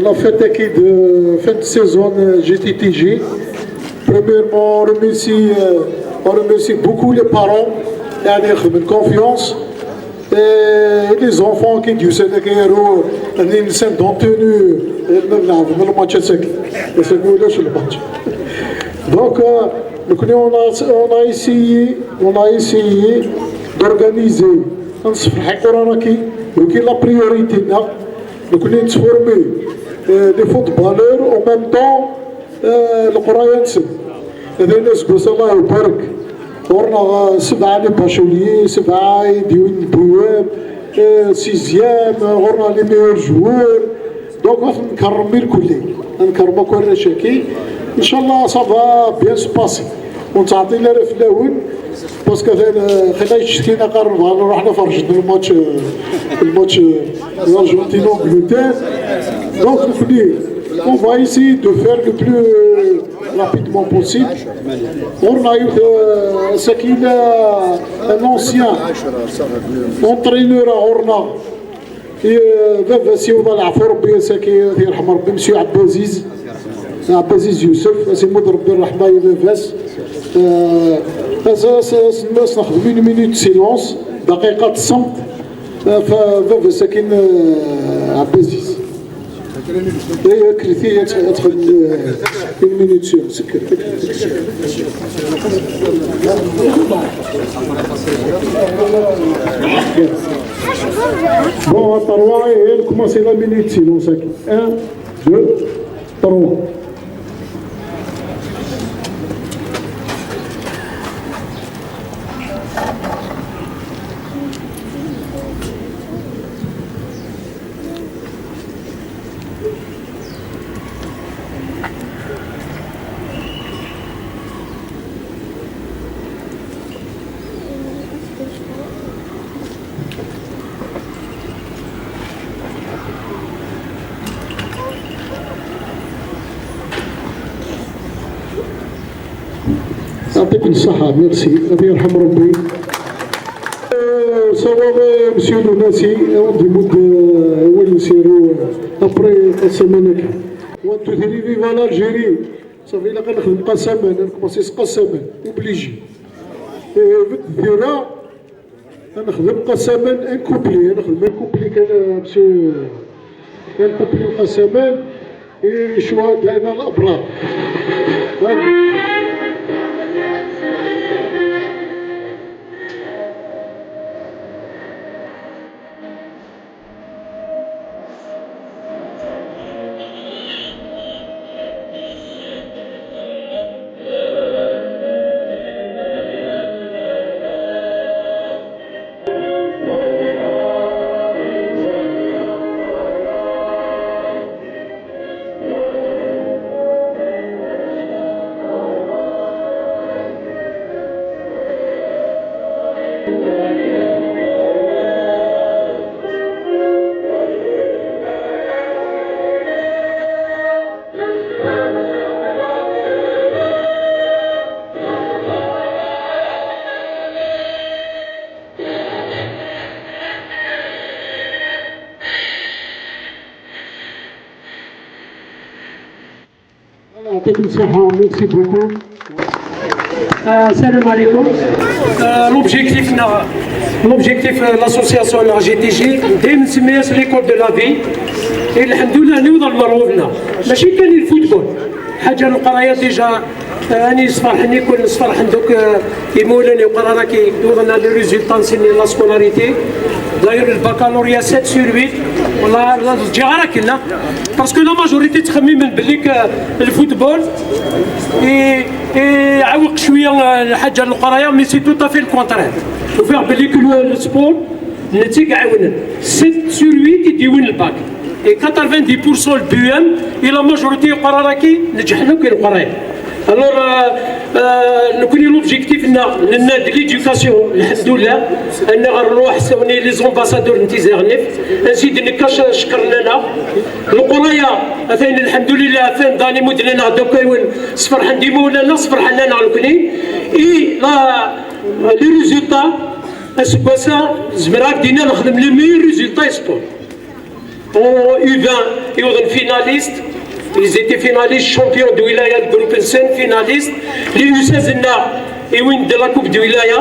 On a fait acquis de fin de saison GTTG. Premièrement, on remercie beaucoup les parents de confiance et les enfants qui disent que les scènes d'ont tenu le match à sec. Et c'est le match. Donc, on a essayé d'organiser un la priorité. Nous voulons former des footballeurs en même temps le Coréen. هذا الناس قصة الله يبارك ورنا 7 لي باشوليي 7 يديون البواب 6 ورنا لي ميور جوور دونك نكرم الكل نكرمو كل شاكي ان شاء الله صافا بيان سباسي ونتعطي لنا في الاول باسكو خلينا يشتكينا قرب رحنا فرجنا الماتش l'Argentine Angleterre. Donc on va essayer de faire le plus rapidement possible. On a eu un ancien entraîneur à Orna qui va essayer de faire ربي يرحم ربي مسيو عبد العزيز يوسف سي مضرب بالرحمه يفاس الناس ناخذ مينوت سيلونس دقيقه الصمت فبابا ساكن عبد العزيز هي كريتي تدخل المينيتسيون سكر بون à 3 et elle commence la minute sinon ça 1 2 3 يعطيك الصحة ميرسي الله يرحم ربي سوا مسيو لوناسي ودي مود هو اللي نسيرو ابري السيمانة 1 2 3 فيفا لالجيري صافي الا كنخدم قسما نكومونسي قسما اوبليجي في الديرة نخدم قسما انكوبلي نخدم انكوبلي كان مسيو كوبلي قسما شوا دائما الابرار يعطيكم الصحة ميرسي بوكو. السلام عليكم. L'objectif de l'association la GTG دايما نسميها ليكول دو لا في. الحمد لله نوض المروضنا ماشي كان الفوتبول حاجه القرايه ديجا اني صفرحني كل صفرح دوك يمولاني وقرا راكي وضعنا لي ريزولطا نسني لا سكولاريتي داير الباكالوريا 7 sur 8 والله تجي راك لنا باسكو لا ماجوريتي تخمم باللي الفوتبول يعوق شويه الحاجه القرايه مي سي تو في الكونترير وفيها باللي كل السبور النتيجه عاونا 7 sur 8 يديون الباك et 90% البي ام الى ماجوريتي يقرا راكي نجحنا كي القرايه الوغ نكوني لوبجيكتيفنا لنا ليديوكاسيون الحمد لله ان غنروح سوني لي زومباسادور نتيزاغنيف نزيد نكاش شكرنا القرايه اثين الحمد لله فين داني مدلنا دوكا وين صفر حندي مولانا صفر حنا نعلكني اي لا لي ريزولتا اسكواسا زمراك دينا نخدم لي ميور ريزولتا سبور او U20 يوضن فيناليست ils étaient finalistes champions de wilaya de groupe N5 finalistes les U16 et win de la coupe de wilaya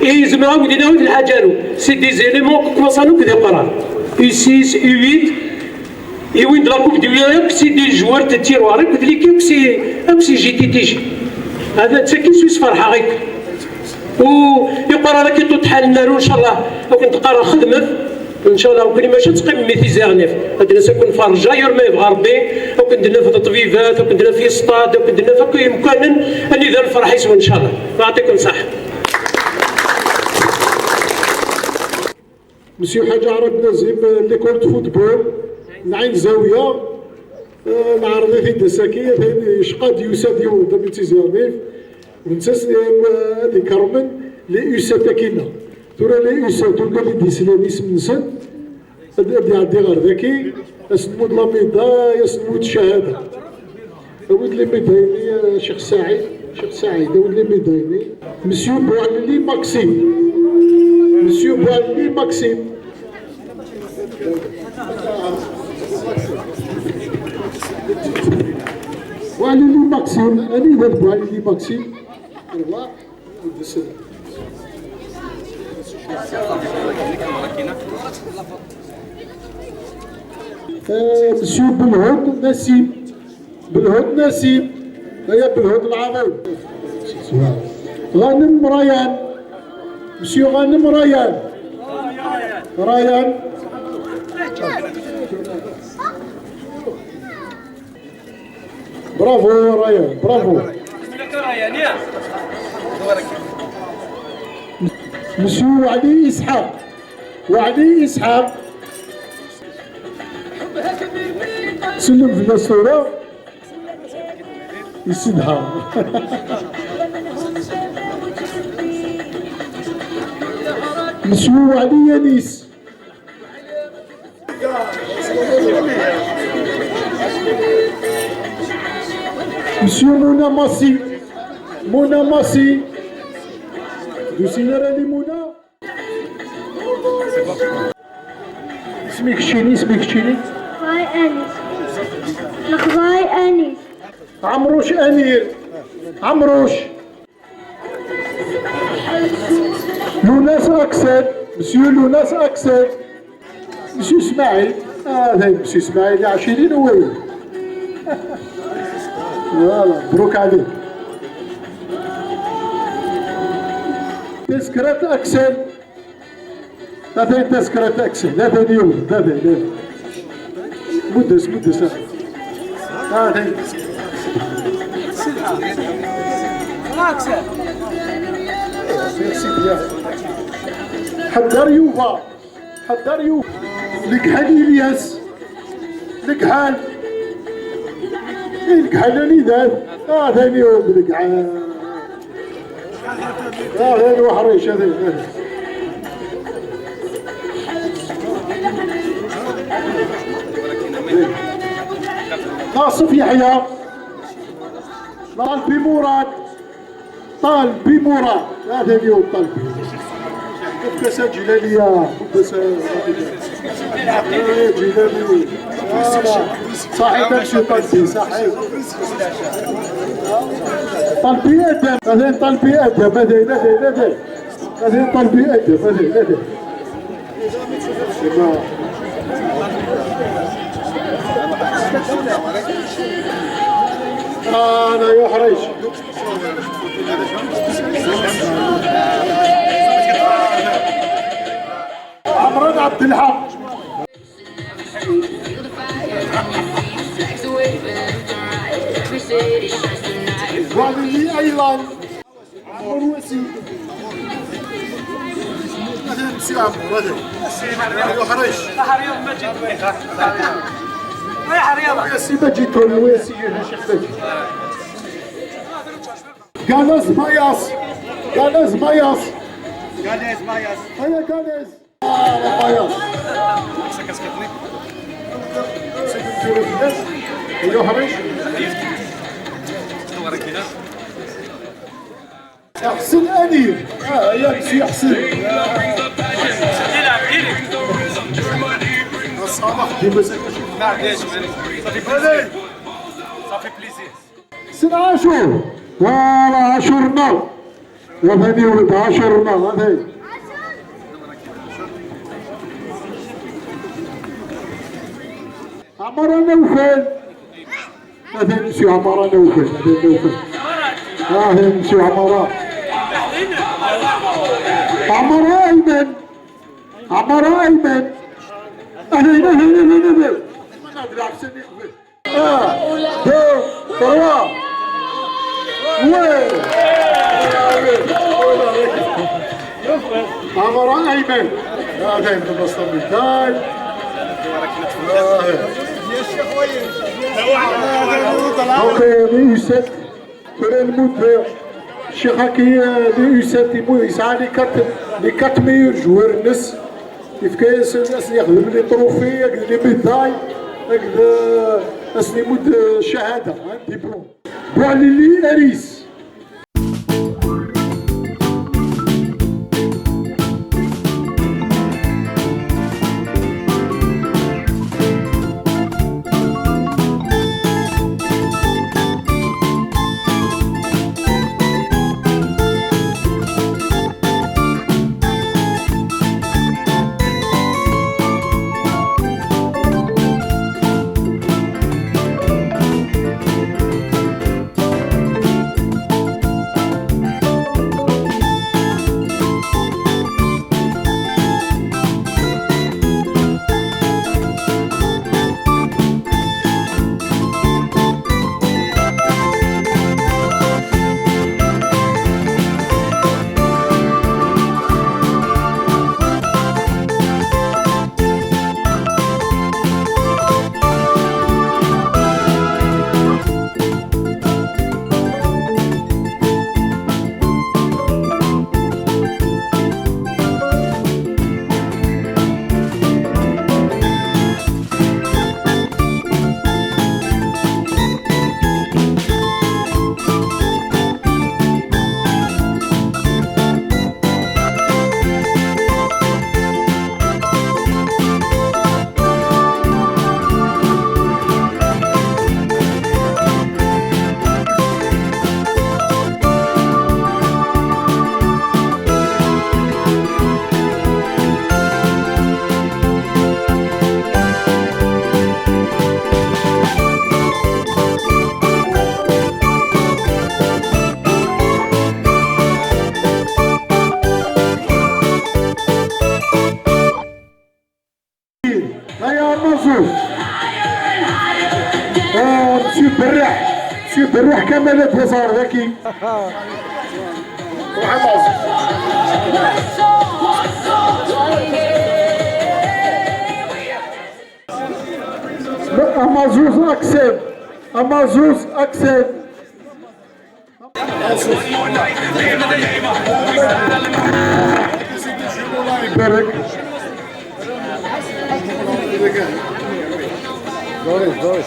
et زمراو دينا في الحاجه c'est des éléments qui commencent à nous préparer U6 U8 et win de la coupe de wilaya c'est des joueurs de tiroir قلت لك c'est جي تي هذا تسكي سويس فرحه غيك ويقرا لك تطحن النار ان شاء الله وكنت تقرا خدمه ان شاء الله وكني ماشي تقيم ميتي زارنيف هاد الناس كون فرجا يرمي يبغى ربي وكندنا في الطبيبات وكندنا في سطاد وكندنا في كل مكان اني ذا الفرح يسوى ان شاء الله يعطيكم صحه. مسيو حاجه عرض نزيم ليكول دو فوتبول نعين زاويه نعرض في دساكيه ثاني شقاد يوساد يوضا ميتي زارنيف ونساس اللي كرمن لي يوساد كينا ترى لي يوساد ولا لي ديسلاني سمنسن هادي عندي غير ذاكي اسنمود لا ميدا يسنمود الشهاده ود لي ميدايني شيخ سعيد ود لي ميدايني مسيو بوعلي ماكسيم مسيو بوعلي ماكسيم بوعلي ماكسيم اني ولد بوعلي ماكسيم والله مسيو بالهود نسيم هيا بالهود العظيم غانم ريان مسيو غانم ريان برافو ريان برافو مسيو وعلي إسحاق سلم في الصورة يسدها مسيو وعلي يانيس مسيو منى ماسي دوسينا راني منى اسمك شيني خاي أنيس الخاي أنيس عمروش أمير عمروش لوناس أكسد مسيو لوناس أكسد مسيو إسماعيل هذا مسيو إسماعيل 20 وين فوالا مبروك عليك تذكرة أكسل هذا تذكرة أكسل هذا اليوم هذا مدس هذا حضر يوفا لكحال إلياس لكحال راني دار ثاني يوم لكحال ثاني وحريش هذا ناصف يحيى طالبي مراد هذا اليوم طالبي مبتسة جلالية جلالي صحيح تمشي طالبي صحيح طالبي أدب هذا طالبي أدب هذا طالبي أدب هذا أنا يحرج عمران عبد الحق وعلي أيضا عمر وسيم هذا نسي عمر هذا يحرج اليوم مجد ويا سي مجد ويا سي شيخ مجد Ganes Mayas. Ganes Mayas. Ganes Mayas. هيا Ganes. Mayas. ايوه حبيبي. احسن انير. يا سي احسن. صالح ديما صافي بليزير. سن عاشور. فوالا عاشورنا. وهذه ولد عاشورنا هذه. عمارة نوفل. هذا مسيو عمارة نوفل. هذا نوفل. هذا مسيو عمارة. عمارة أيمن. عمارة أيمن. أهلا. ما ندري أحسن يقبل. 2 3 وين؟ عمارة أيمن. هذا يمكن بسطة بالتاي. Donc les U7, le moteur, Chiraki, les U7, ils ont les 4 meilleurs joueurs. Il faut qu'ils les trophées, les médailles, les mots de shahada, diplôme. Pour Lili Eris. مسيو بالروح كمالات يسار ذكي امازوز اكسل امازوز اكسل يبارك دوريس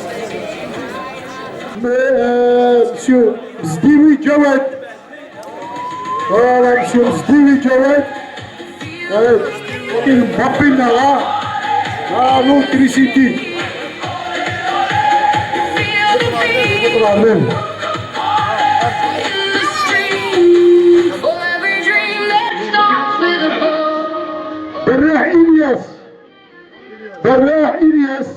مسيو زديوي جواد فوالا مسيو زديوي جواد مبابينا ها لونتريسيتي براح إلياس براح إلياس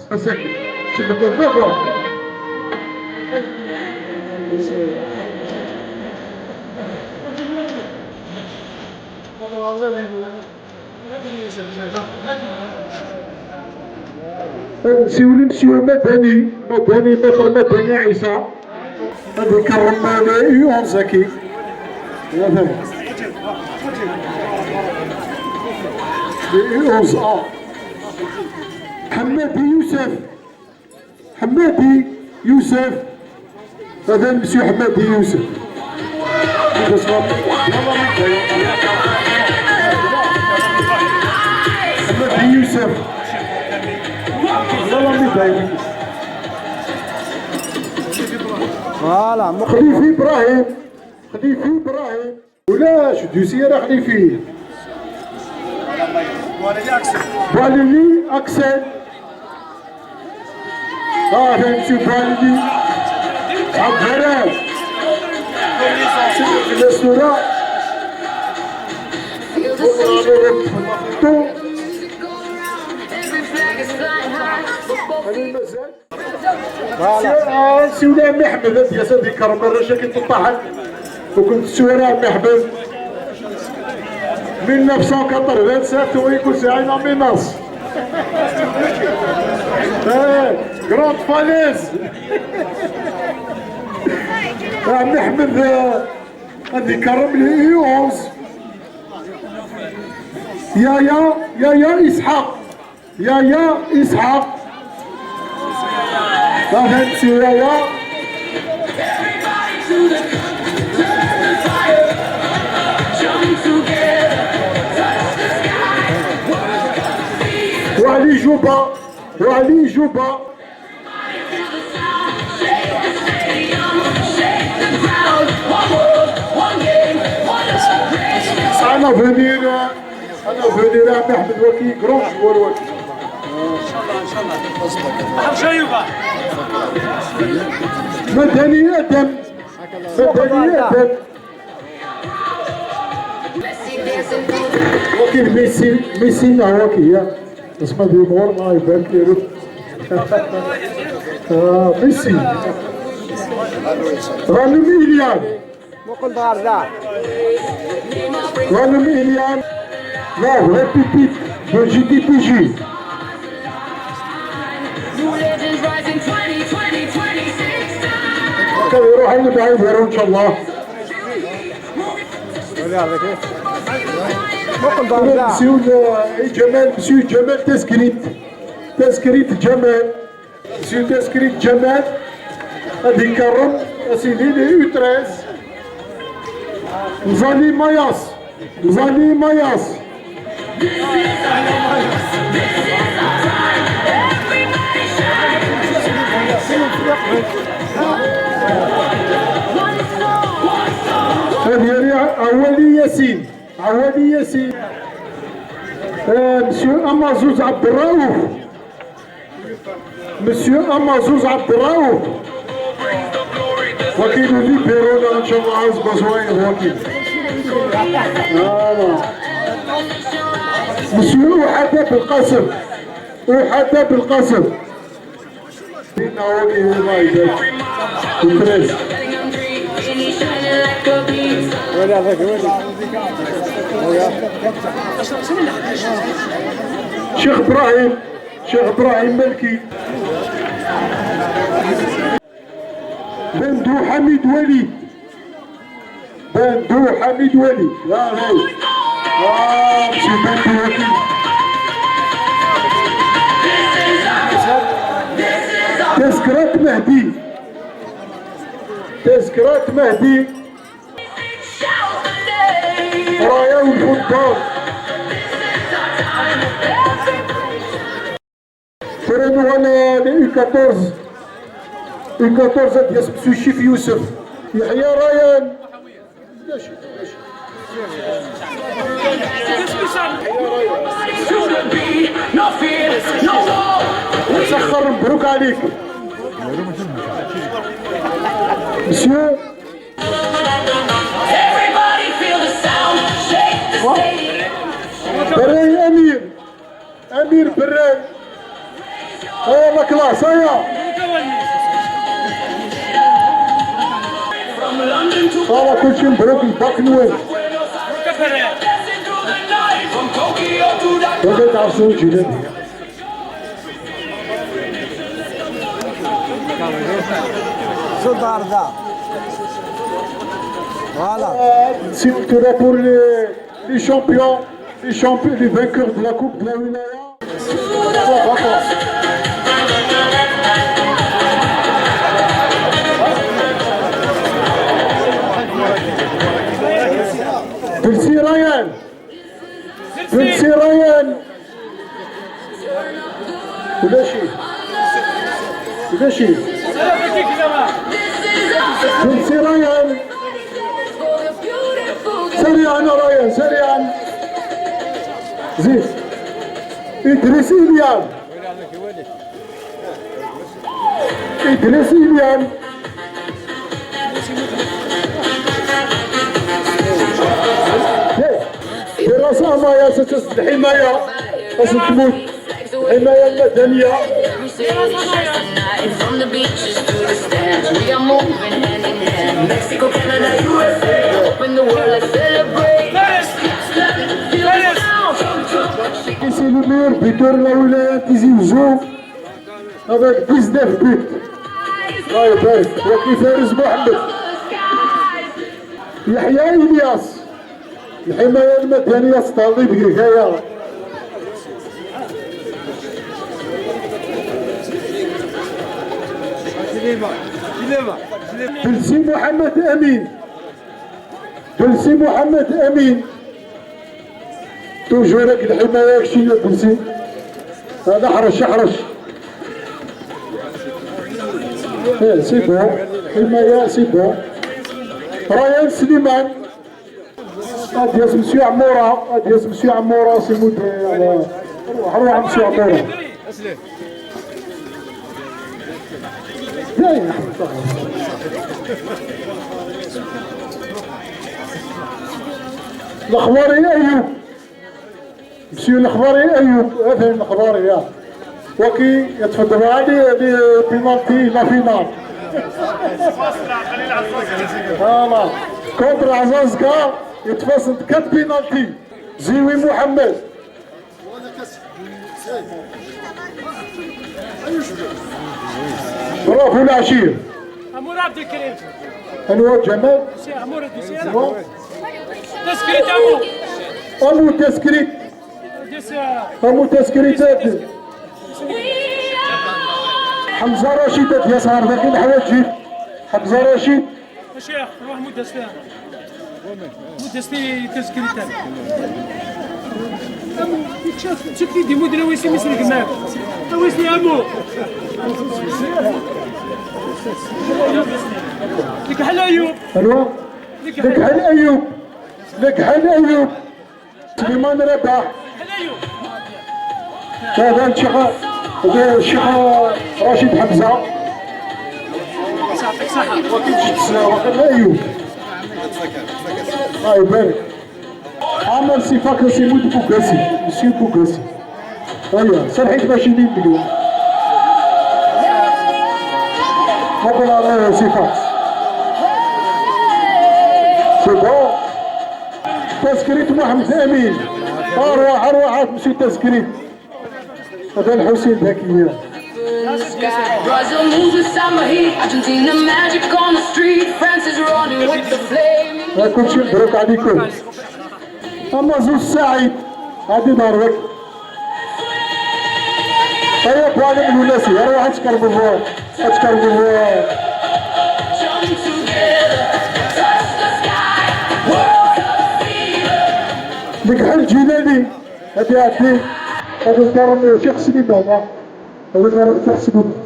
نسيولي مسيو مدني مثل مدني عيسى هذيك الرمانة يون زكي يونز حمادي يوسف حمادي يوسف هذا مسيو حمادي يوسف اسمه محمد يوسف فوالا خليفي ابراهيم ولا شدو سيارة خليفي بواليني اكسل هذا نمشي بواليني عبد الهرام الاسطورة سيولا محمد يا سيدي كرم الرجا كنت طاحت وكنت سويرة محمد 1987 ويكون ساعين ميناس جراند فاليز محمد غادي يكرم لي 11 يا اسحاق يا اسحاق هذا يا وعلي جوبا انا فينير احمد وكي كرون جوار وكي مدني ادم وكيل ميسي نهوكي يا اسمه ديمور ما يبان كيرو ميسي غانم إليان مقل باردا غانم إليان لا ريبيتيت جي دي بي جي كان يروح اللي بعيد يروح ان شاء الله مسيو جمال مسيو جمال تسكريت جمال مسيو تسكريت جمال غادي يكرم اسيدي لي U13 زالي ماياس هذه عوالي ياسين مسيو أمازوز عبد الرؤوف وكيل لي بيرونا ان شاء الله عايز بزوين وكيل مسيو وحدة بالقاسم نعوني الله يبارك البريز شيخ ابراهيم ملكي بندو حميد وليد لا مشي بندو وليد تذكرات مهدي رايا والفوتبول فرنو على U14 ديال مسيو الشيف يوسف يحيى ريان مسخر مبروك عليك مسيو براي امير براي هيا كلاس هيا هذا كل شيء مبروك الباك نوين وقت عرسو جيلاني صدار ذا voilà c'est pour les champions les vainqueurs de la coupe de la wilaya بلسي ريان بلسي ريان ولا شي ولا شي بلسي ريان سريعا ريان سريعا زيد إدريس إليان إدريس إليان دراسة مايا ستسد الحماية خاص تموت الحماية المدنية سي لو ميور بيتور لا ولايات يزوجو هذاك 19 بيت الله يبارك وكي فارس محمد يحيى إلياس الحماية المدنية ستالي بكركايا بلسي محمد أمين بلسي محمد أمين توجو لك الحماية كشي بلسي هذا حرش حرش سي بون حماية سي بون ريان سليمان ادياس مسيو عمورة ادياس مسيو عمورة سي مود روح مسيو عمورة لا يا احمد الاخباري ايوب مسيو الاخباري ايوب هذا الاخباري يا وكي يتفضل علي بينالتي لا فينال فوالا كونتر عزازكا يتفاصل 4 بينالتي زيوي محمد برافو العشير امور عبد الكريم انور جمال امور الدسيره تسكريت امو تسكريت امو تسكريتات حمزه رشيد يسار ذاك الحواجب حمزه رشيد الشيخ روح مدستي مدستي تسكريتات شفتي دي مدير ويسي مسلك معاك ويسي امو لك حل ايوب الو لك حل ايوب لك حل ايوب سليمان رباح حل ايوب هذا الشيخ رشيد حمزه يعطيك صحه وكيل ايوب الله يبارك عمل صفاك سي مود بوكاسي مسيو بوكاسي ايوا صلحيت باش ندير نقول على صفات سي بون تسكريت محمد امين اروح تمشي تسكريت هذا الحسين ذكي Brazil moves with summer heat. Argentina magic on the street. France is running with the flame. كل شيء مبروك عليكم اما زوج سعيد هذه دارك طيب وانا من ولاسي اروح اشكر بالفوق اشكر بالفوق Jump together, touch the sky. World of fever. نكحل جيلاني هذه عندي هذا كرم شيخ سليمان هذا كرم شيخ سليمان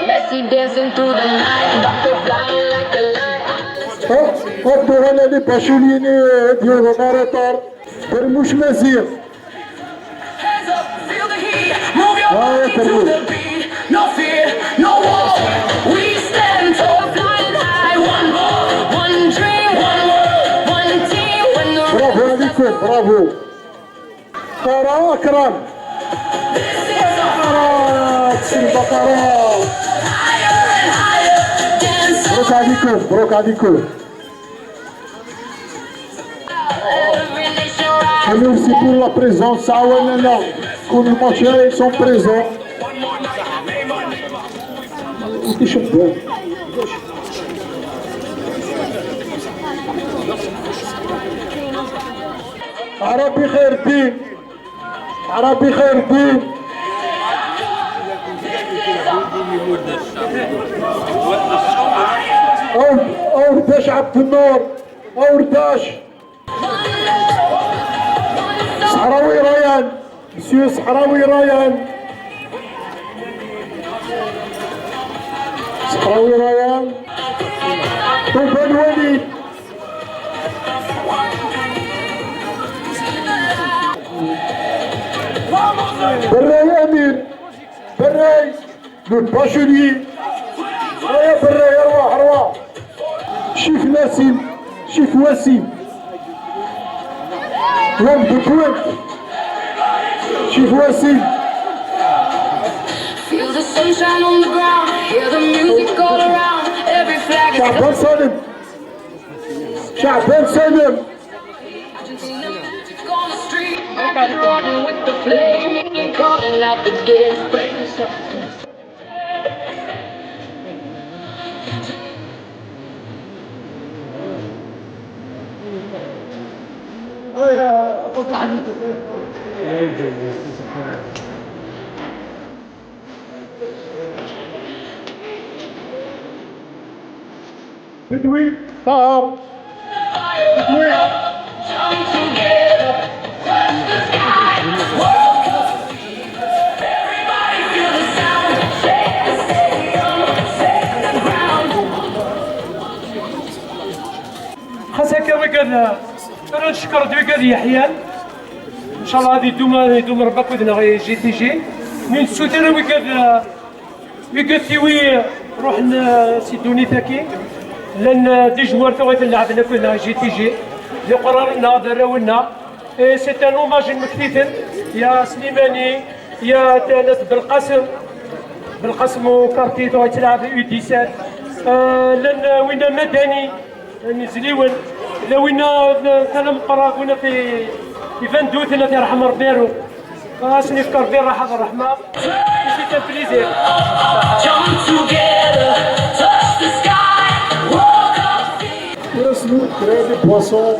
Messi dancing through the night. Mbappe flying like a light. هذا هنا اللي باشوليني ديالو ماريطار ترموش مزيان Hands up, feel the heat. Move your body to ترموش the beat. No fear, no war. We stand tall, flying high. One ball, one dream, one world, one team. When the برافو عليكم برافو قرا اكرم سير بقرة مبروك عليكم مبروك عليكم every nation rise. merci pour la présence عاوننا كل الماتشات sont présents ودي شباب عربي خير الدين، عربي خير الدين. أورداش عبد النور، أورداش صحراوي ريان، مسيو صحراوي ريان، صحراوي ريان. طوبى الوليد، براي امير، براي لو باشوني، يا براي ارواح ارواح. شيف ناسم، شيف وسيم، وين بكويت، شيف وسيم. Feel the sunshine on the ground, hear the music all around. Every flag is شعبان سالم، شعبان سالم. on the street, running with the flame, calling out the dead. بدوي طار، بدوي. خاصك وكذا انا نشكر دوكا يحيى ان شاء الله غادي يدوم ربك ودنا غي جي تي جي من سوتنا وكذا تيوي روح سيدوني تاكي لان دي جوار تويت نلعب كنا جي تي جي اللي قررنا دراونا سي ان اوماج مكتيتن يا سليماني يا تانس بالقاسم وكارتي تو تلعب يو 17 لان وين مدني نزليون لا وين كان مقرا كنا في 22 ثنا يرحم ربيرو اسني فكر بين راحه الرحمه سيت بليزير. Jump together, touch the sky, walk up. ورسلو كريدي بواسون.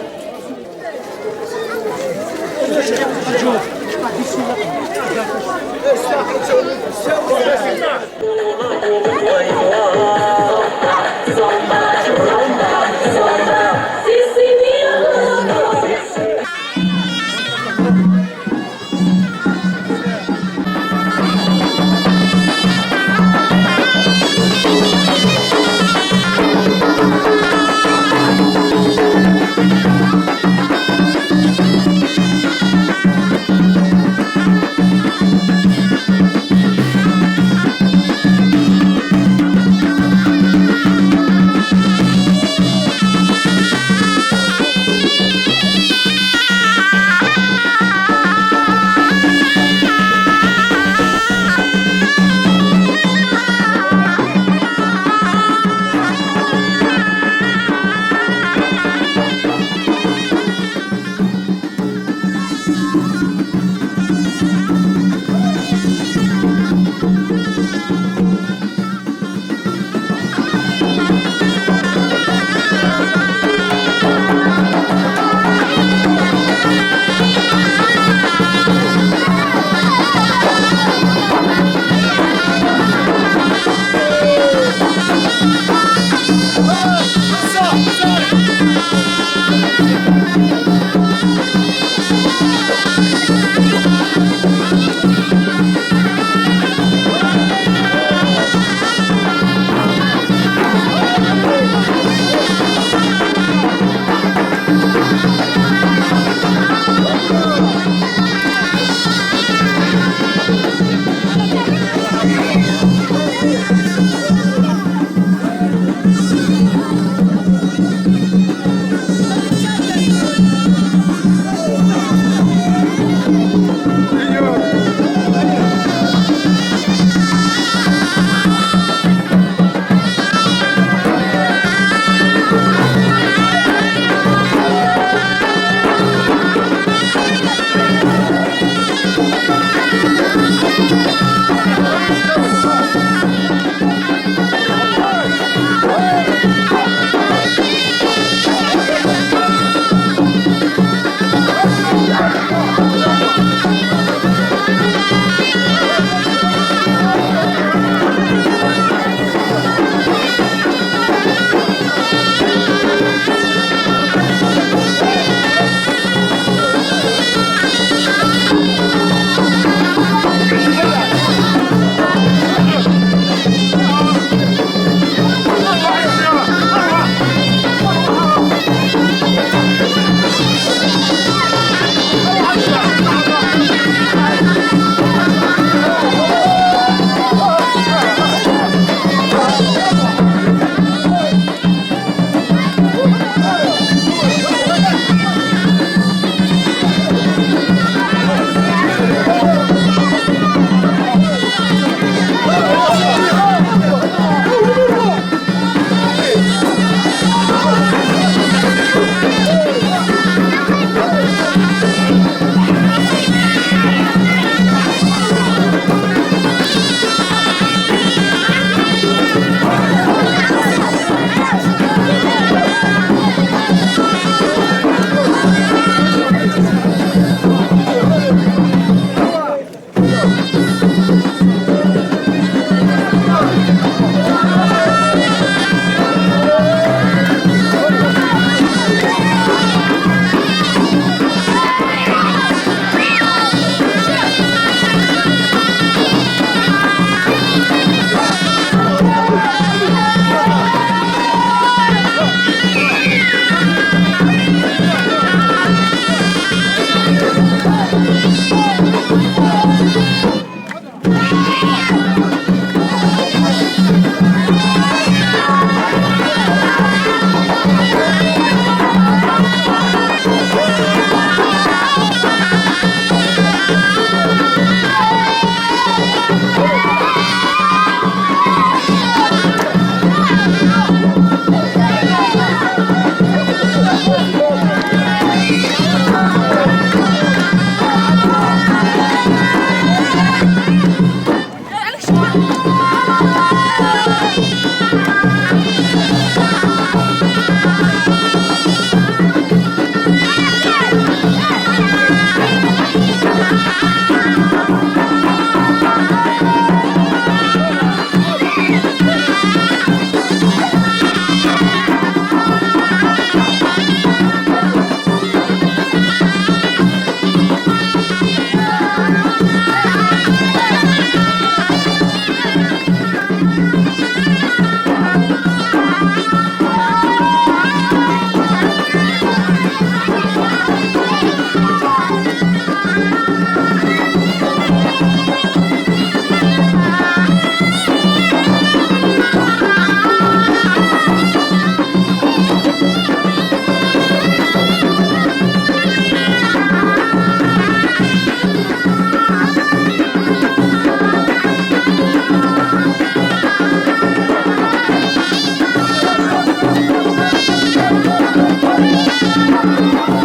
Thank you.